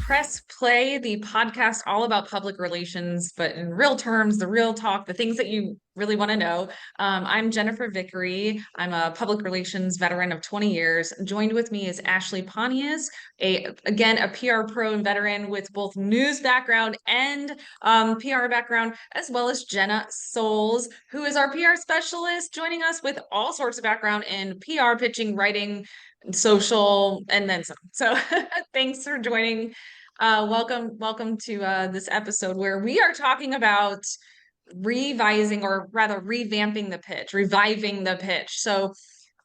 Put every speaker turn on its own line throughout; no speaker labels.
Press Play, the podcast all about public relations, but in real terms, the real talk, the things that you really want to know. I'm Jennifer Vickery. I'm a public relations veteran of 20 years. Joined with me is Ashley Pontius, a PR pro and veteran with both news background and PR background, as well as Jenna Souls, who is our PR specialist, joining us with all sorts of background in PR, pitching, writing, social, and then some. So thanks for joining. Welcome to this episode where we are talking about revising, or rather revamping the pitch, reviving the pitch. So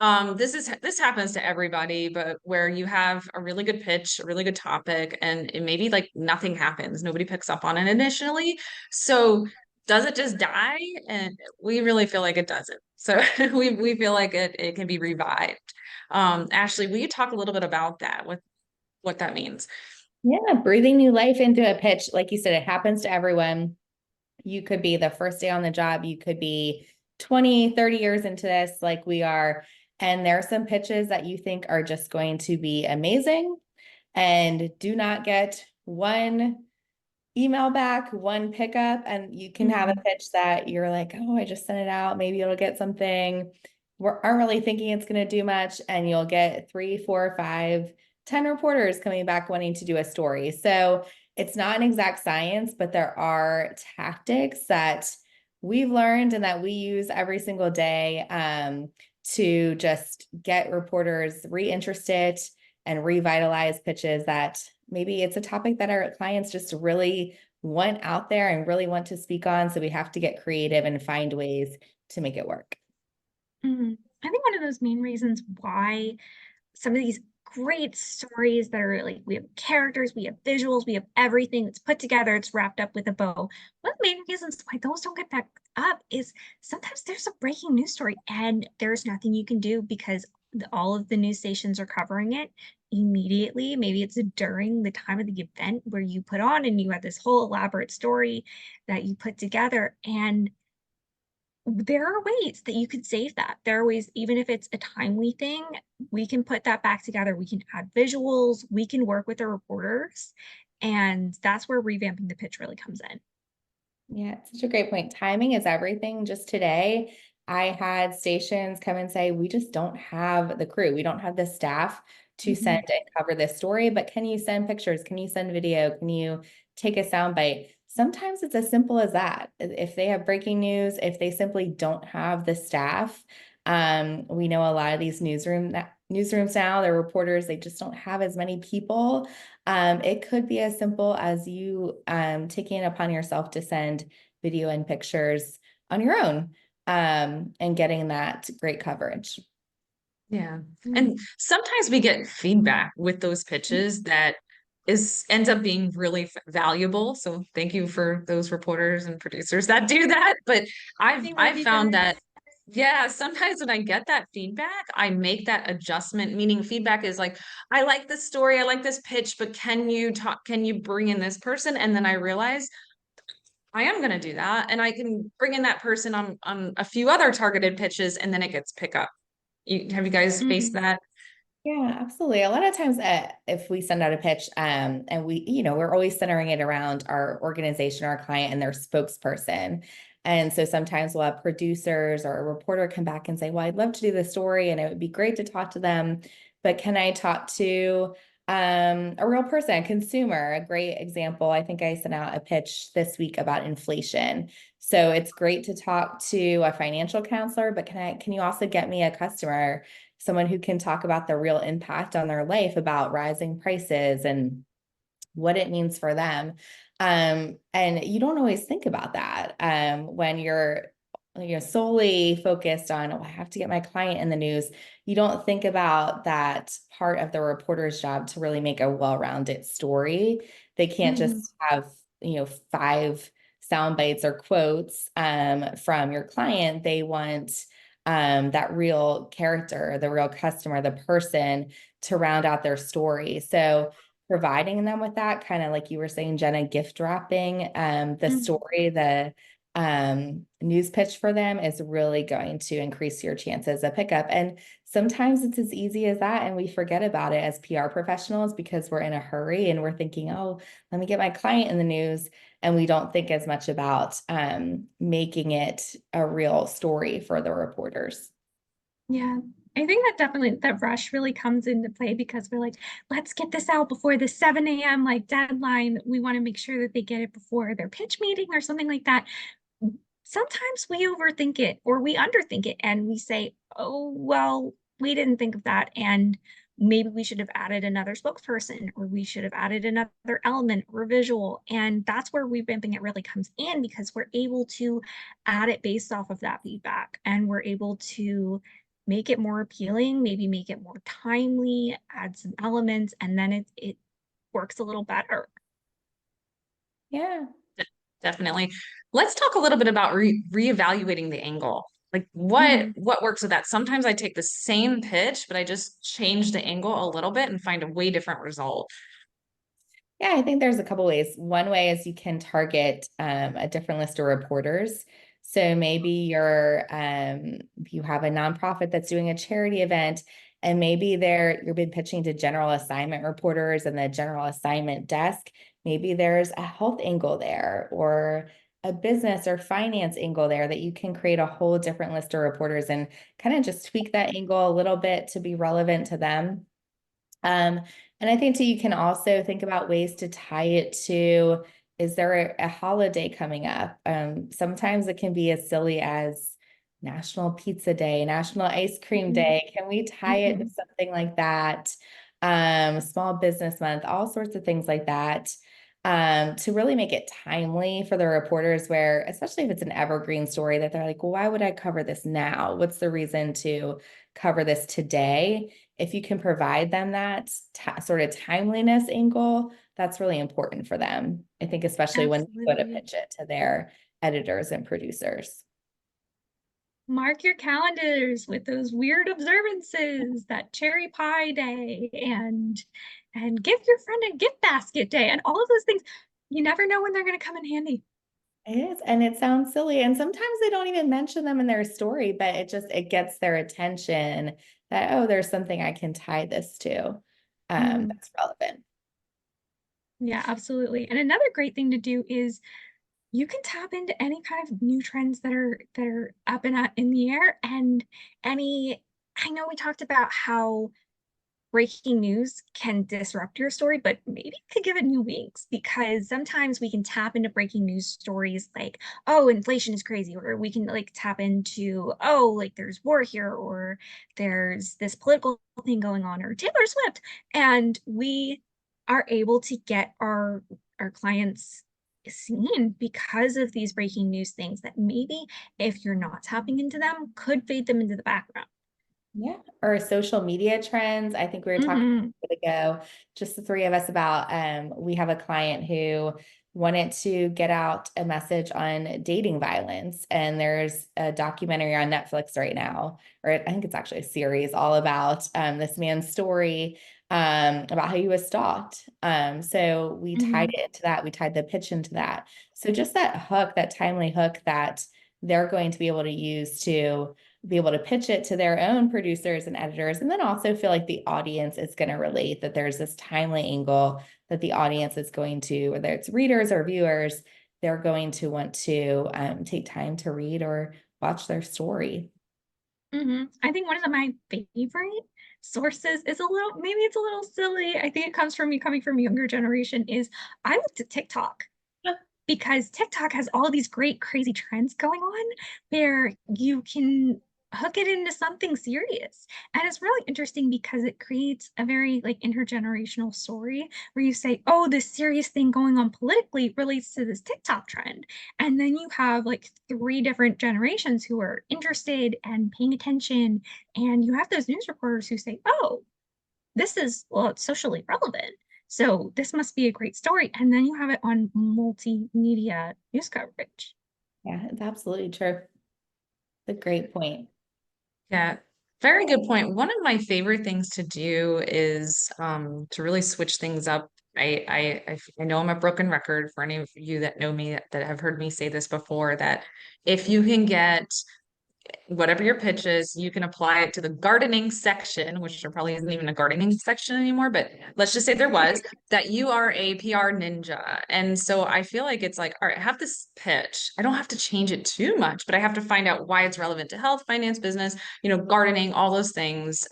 this happens to everybody, but where you have a really good pitch, a really good topic, and it maybe like nothing happens, nobody picks up on it initially. So does it just die? And we really feel like it doesn't. So we feel like it can be revived. Ashley, will you talk a little bit about that, what that means?
Yeah, breathing new life into a pitch. Like you said, it happens to everyone. You could be the first day on the job. You could be 20, 30 years into this, like we are. And there are some pitches that you think are just going to be amazing and do not get one email back, one pickup. And you can have a pitch that you're like, oh, I just sent it out. Maybe it'll get something. We aren't really thinking it's going to do much. And you'll get 3, 4, 5, 10 reporters coming back wanting to do a story. So it's not an exact science, but there are tactics that we've learned and that we use every single day to just get reporters reinterested and revitalize pitches that maybe it's a topic that our clients just really want out there and really want to speak on. So we have to get creative and find ways to make it work.
I think one of those main reasons why some of these great stories that are like, we have characters, we have visuals, we have everything that's put together, it's wrapped up with a bow. One of the main reasons why those don't get backed up is sometimes there's a breaking news story and there's nothing you can do because all of the news stations are covering it immediately. Maybe it's during the time of the event where you put on and you had this whole elaborate story that you put together, and there are ways that you could save that. There are ways, even if it's a timely thing, we can put that back together. We can add visuals, we can work with the reporters, and that's where revamping the pitch really comes in.
Yeah, it's such a great point. Timing is everything. Just today, I had stations come and say, we just don't have the crew. We don't have the staff to send and cover this story, but can you send pictures? Can you send video? Can you take a soundbite? Sometimes it's as simple as that. If they have breaking news, if they simply don't have the staff, we know a lot of these newsrooms now, they're reporters, they just don't have as many people. It could be as simple as you taking it upon yourself to send video and pictures on your own and getting that great coverage.
Yeah. And sometimes we get feedback with those pitches that ends up being really valuable. So thank you for those reporters and producers that do that. But I've found that, yeah, sometimes when I get that feedback, I make that adjustment, meaning feedback is like, I like this story, I like this pitch, but can you bring in this person? And then I realize I am going to do that. And I can bring in that person on a few other targeted pitches, and then it gets pick up. Have you guys faced that?
Yeah, absolutely. A lot of times, if we send out a pitch, and we're always centering it around our organization, our client, and their spokesperson. And so sometimes we'll have producers or a reporter come back and say, well, I'd love to do the story and it would be great to talk to them, but can I talk to a real person, a consumer? A great example, I think I sent out a pitch this week about inflation. So it's great to talk to a financial counselor, but can you also get me a customer, someone who can talk about the real impact on their life about rising prices and what it means for them. And you don't always think about that when you're solely focused on, oh, I have to get my client in the news. You don't think about that part of the reporter's job to really make a well-rounded story. They can't just have 5 sound bites or quotes from your client. They want that real character, the real customer, the person to round out their story. So providing them with that, kind of like you were saying, Jenna, gift wrapping the story, the news pitch for them is really going to increase your chances of pickup. And sometimes it's as easy as that, and we forget about it as PR professionals because we're in a hurry and we're thinking, oh, let me get my client in the news. And we don't think as much about making it a real story for the reporters.
Yeah, I think that definitely that rush really comes into play because we're like, let's get this out before the 7 a.m. like deadline. We want to make sure that they get it before their pitch meeting or something like that. Sometimes we overthink it or we underthink it and we say, oh, well, we didn't think of that. And maybe we should have added another spokesperson or we should have added another element or visual. And that's where revamping it really comes in because we're able to add it based off of that feedback and we're able to make it more appealing, maybe make it more timely, add some elements, and then it works a little better.
Yeah.
Definitely. Let's talk a little bit about reevaluating the angle. Like
Mhm.
what works with that? Sometimes I take the same pitch, but I just change the angle a little bit and find a way different result.
Yeah, I think there's a couple ways. One way is you can target a different list of reporters. So maybe you have a nonprofit that's doing a charity event, and maybe you've been pitching to general assignment reporters and the general assignment desk. Maybe there's a health angle there or a business or finance angle there that you can create a whole different list of reporters and kind of just tweak that angle a little bit to be relevant to them. And I think too, you can also think about ways to tie it to, is there a holiday coming up? Sometimes it can be as silly as National Pizza Day, National Ice Cream
Mhm.
Day. Can we tie it to something like that? Small Business Month, all sorts of things like that. To really make it timely for the reporters where, especially if it's an evergreen story that they're like, well, why would I cover this now? What's the reason to cover this today? If you can provide them that sort of timeliness angle, that's really important for them. I think, especially when you go to
Absolutely.
pitch it to their editors and producers.
Mark your calendars with those weird observances, that cherry pie day and give your friend a gift basket day and all of those things. You never know when they're going to come in handy.
It is, and it sounds silly. And sometimes they don't even mention them in their story, but it gets their attention that, oh, there's something I can tie this to.
Mhm.
That's relevant.
Yeah, absolutely. And another great thing to do is you can tap into any kind of new trends that are up and out in the air and any I know we talked about how breaking news can disrupt your story, but maybe you could give it new wings because sometimes we can tap into breaking news stories like, oh, inflation is crazy, or we can like tap into, oh, like there's war here, or there's this political thing going on, or Taylor Swift. And we are able to get our clients seen because of these breaking news things that maybe if you're not tapping into them could fade them into the background.
Yeah, or social media trends. I think we were talking
Mhm.
a bit ago, just the three of us about we have a client who wanted to get out a message on dating violence. And there's a documentary on Netflix right now, or I think it's actually a series all about this man's story about how he was stalked. So we tied
Mhm.
it into that, we tied the pitch into that. So just that hook, that timely hook that they're going to be able to use to be able to pitch it to their own producers and editors, and then also feel like the audience is going to relate, that there's this timely angle that the audience is going to, whether it's readers or viewers, they're going to want to take time to read or watch their story.
I think one of my favorite sources is maybe it's a little silly. I think it comes from me coming from younger generation is I looked at TikTok because TikTok has all these great crazy trends going on where you can hook it into something serious. And it's really interesting because it creates a very like intergenerational story where you say, oh, this serious thing going on politically relates to this TikTok trend. And then you have like three different generations who are interested and paying attention. And you have those news reporters who say, oh, this is, well, it's socially relevant. So this must be a great story. And then you have it on multimedia news coverage.
Yeah, it's absolutely true. It's a great point.
Yeah, very good point. One of my favorite things to do is to really switch things up I know I'm a broken record for any of you that know me that have heard me say this before, that if you can get whatever your pitch is, you can apply it to the gardening section, which there probably isn't even a gardening section anymore, but let's just say there was, that you are a PR ninja. And so I feel like it's like, all right, I have this pitch. I don't have to change it too much, but I have to find out why it's relevant to health, finance, business, gardening, all those things,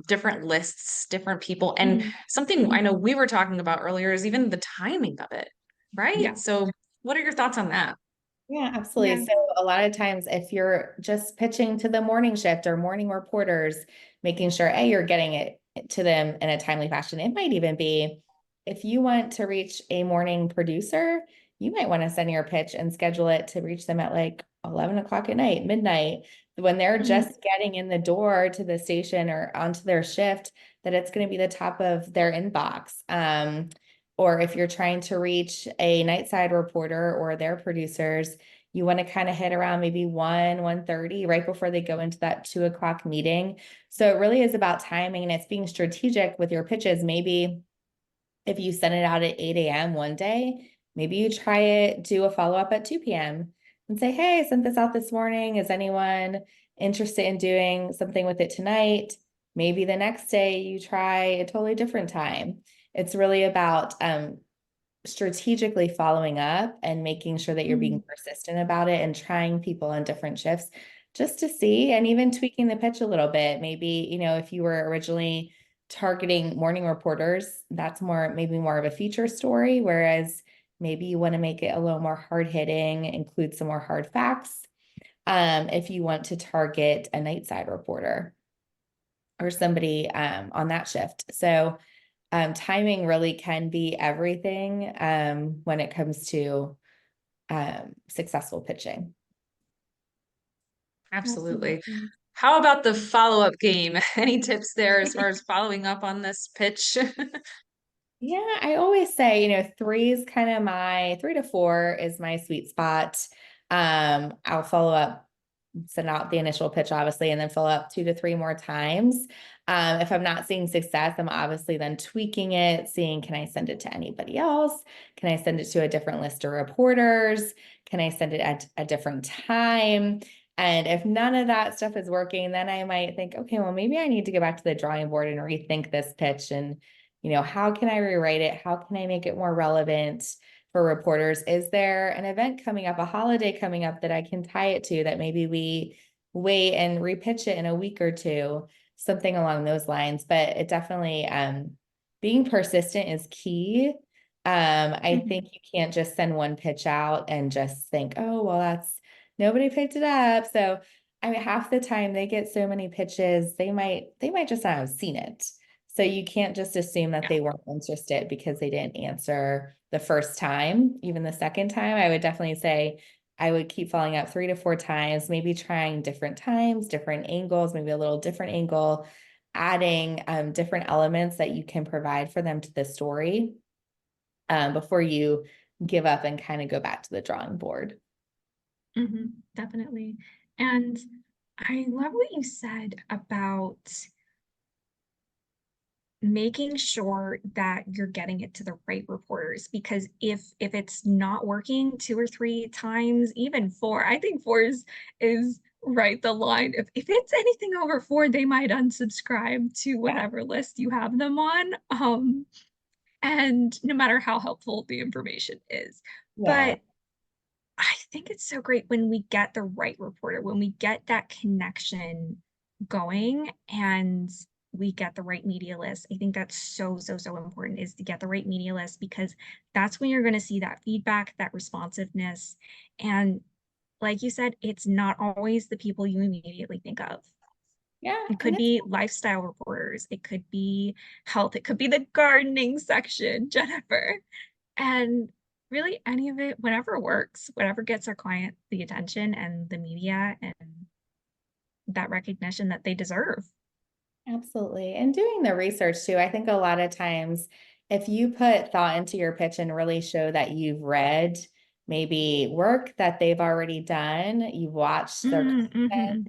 different lists, different people. And something I know we were talking about earlier is even the timing of it, right?
Yeah.
So what are your thoughts on that?
Yeah, absolutely.
Yeah.
So a lot of times if you're just pitching to the morning shift or morning reporters, making sure, A, you're getting it to them in a timely fashion. It might even be if you want to reach a morning producer, you might want to send your pitch and schedule it to reach them at like 11 o'clock at night, midnight, when they're just getting in the door to the station or onto their shift, that it's going to be the top of their inbox. Or if you're trying to reach a nightside reporter or their producers, you want to kind of hit around maybe 1:30 right before they go into that 2 o'clock meeting. So it really is about timing, and it's being strategic with your pitches. Maybe if you send it out at 8 a.m. one day, maybe you try it, do a follow-up at 2 p.m. and say, hey, I sent this out this morning. Is anyone interested in doing something with it tonight? Maybe the next day you try a totally different time. It's really about strategically following up and making sure that you're being persistent about it and trying people on different shifts just to see, and even tweaking the pitch a little bit. Maybe, if you were originally targeting morning reporters, that's maybe more of a feature story, whereas maybe you want to make it a little more hard hitting, include some more hard facts. If you want to target a nightside reporter or somebody on that shift. So timing really can be everything when it comes to successful pitching.
Absolutely. How about the follow-up game? Any tips there as far as following up on this pitch?
Yeah, I always say, 3 to 4 is my sweet spot. I'll follow up, send out the initial pitch, obviously, and then follow up 2 to 3 more times. If I'm not seeing success, I'm obviously then tweaking it, seeing, can I send it to anybody else? Can I send it to a different list of reporters? Can I send it at a different time? And if none of that stuff is working, then I might think, okay, well, maybe I need to go back to the drawing board and rethink this pitch. And, how can I rewrite it? How can I make it more relevant for reporters? Is there an event coming up, a holiday coming up that I can tie it to, that maybe we wait and repitch it in a week or two, something along those lines? But it definitely, being persistent is key. I think you can't just send one pitch out and just think, oh, well, nobody picked it up. So I mean, half the time they get so many pitches, they might just not have seen it. So you can't just assume that they weren't interested because they didn't answer the first time. Even the second time, I would definitely say I would keep following up 3 to 4 times, maybe trying different times, different angles, maybe a little different angle, adding different elements that you can provide for them to the story before you give up and kind of go back to the drawing board.
Definitely. And I love what you said about making sure that you're getting it to the right reporters, because if it's not working 2 or 3 times, even 4, I think 4 is right the line. If it's anything over 4, they might unsubscribe to whatever list you have them on. And no matter how helpful the information is.
Yeah.
But I think it's so great when we get the right reporter, when we get that connection going and we get the right media list. I think that's so, so, so important, is to get the right media list, because that's when you're going to see that feedback, that responsiveness. And like you said, it's not always the people you immediately think of.
Yeah.
It could be lifestyle reporters, it could be health, it could be the gardening section, Jennifer. And really any of it, whatever works, whatever gets our client the attention and the media and that recognition that they deserve.
Absolutely. And doing the research too. I think a lot of times, if you put thought into your pitch and really show that you've read maybe work that they've already done, you've watched their content,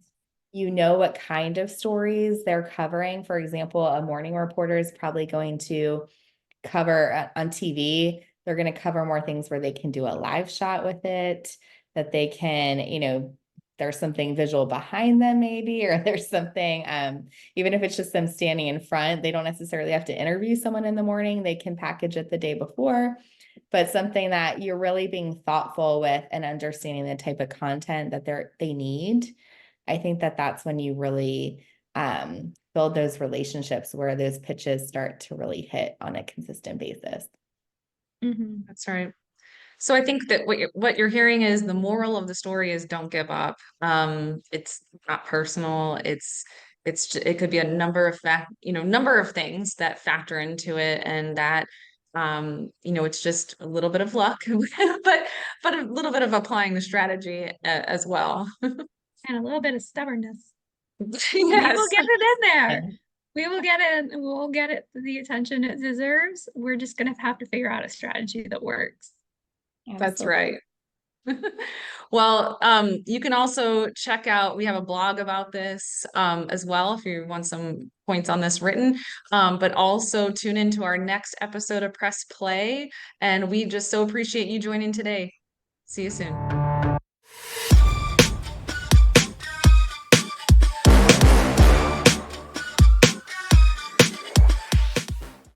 you know what kind of stories they're covering. For example, a morning reporter is probably going to cover on TV, they're going to cover more things where they can do a live shot with it, that they can, there's something visual behind them maybe, or there's something, even if it's just them standing in front, they don't necessarily have to interview someone in the morning. They can package it the day before, but something that you're really being thoughtful with and understanding the type of content that they need. I think that that's when you really build those relationships where those pitches start to really hit on a consistent basis.
That's right. So I think that what you're hearing is the moral of the story is don't give up. It's not personal. It could be a number of number of things that factor into it, and that it's just a little bit of luck, but a little bit of applying the strategy as well.
And a little bit of stubbornness.
Yes.
We will get it in there. We will get it. We'll get it the attention it deserves. We're just gonna have to figure out a strategy that works.
That's right. Well, you can also check out, we have a blog about this as well if you want some points on this written, but also tune into our next episode of Press Play. And we just so appreciate you joining today. See you soon.